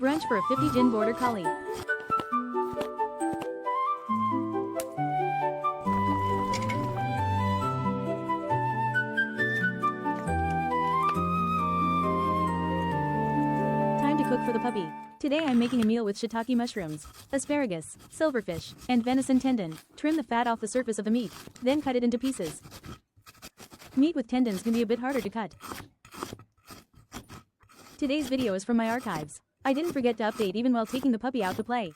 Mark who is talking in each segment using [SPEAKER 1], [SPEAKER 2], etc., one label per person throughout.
[SPEAKER 1] Brunch for a 50-din Border Collie. Time to cook for the puppy. Today I'm making a meal with shiitake mushrooms, asparagus, silverfish, and venison tendon. Trim the fat off the surface of the meat, then cut it into pieces. Meat with tendons can be a bit harder to cut. Today's video is from my archives. I didn't forget to update even while taking the puppy out to play.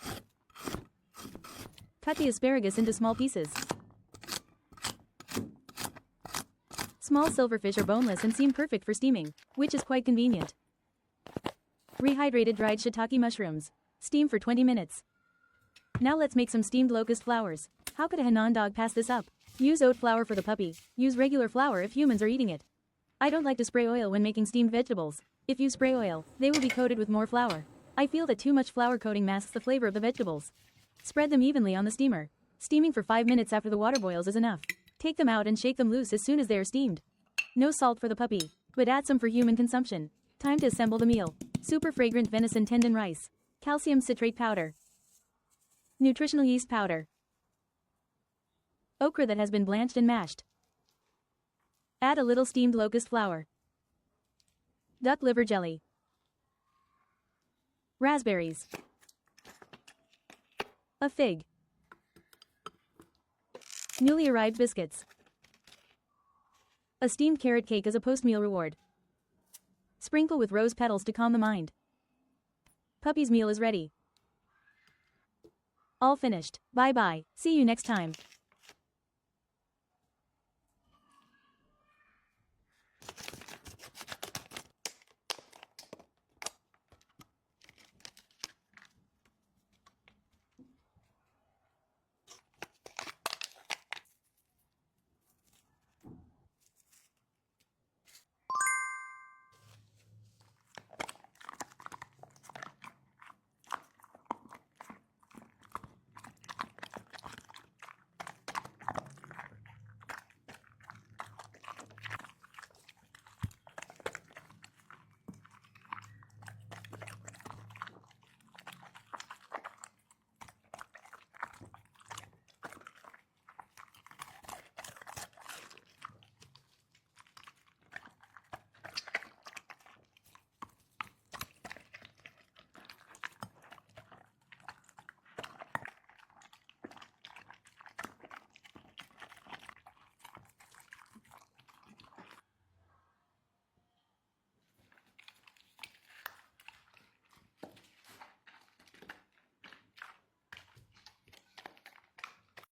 [SPEAKER 1] Cut the asparagus into small pieces. Small silverfish are boneless and seem perfect for steaming, which is quite convenient. Rehydrated dried shiitake mushrooms. Steam for 20 minutes. Now let's make some steamed locust flowers. How could a Hanan dog pass this up? Use oat flour for the puppy. Use regular flour if humans are eating it. I don't like to spray oil when making steamed vegetables. If you spray oil, they will be coated with more flour. I feel that too much flour coating masks the flavor of the vegetables. Spread them evenly on the steamer. Steaming for 5 minutes after the water boils is enough. Take them out and shake them loose as soon as they are steamed. No salt for the puppy, but add some for human consumption. Time to assemble the meal. Super fragrant venison tendon rice. Calcium citrate powder. Nutritional yeast powder. Okra that has been blanched and mashed. Add a little steamed locust flour. Duck liver jelly. Raspberries. A fig. Newly arrived biscuits. A steamed carrot cake as a post-meal reward. Sprinkle with rose petals to calm the mind. Puppy's meal is ready. All finished. Bye-bye. See you next time.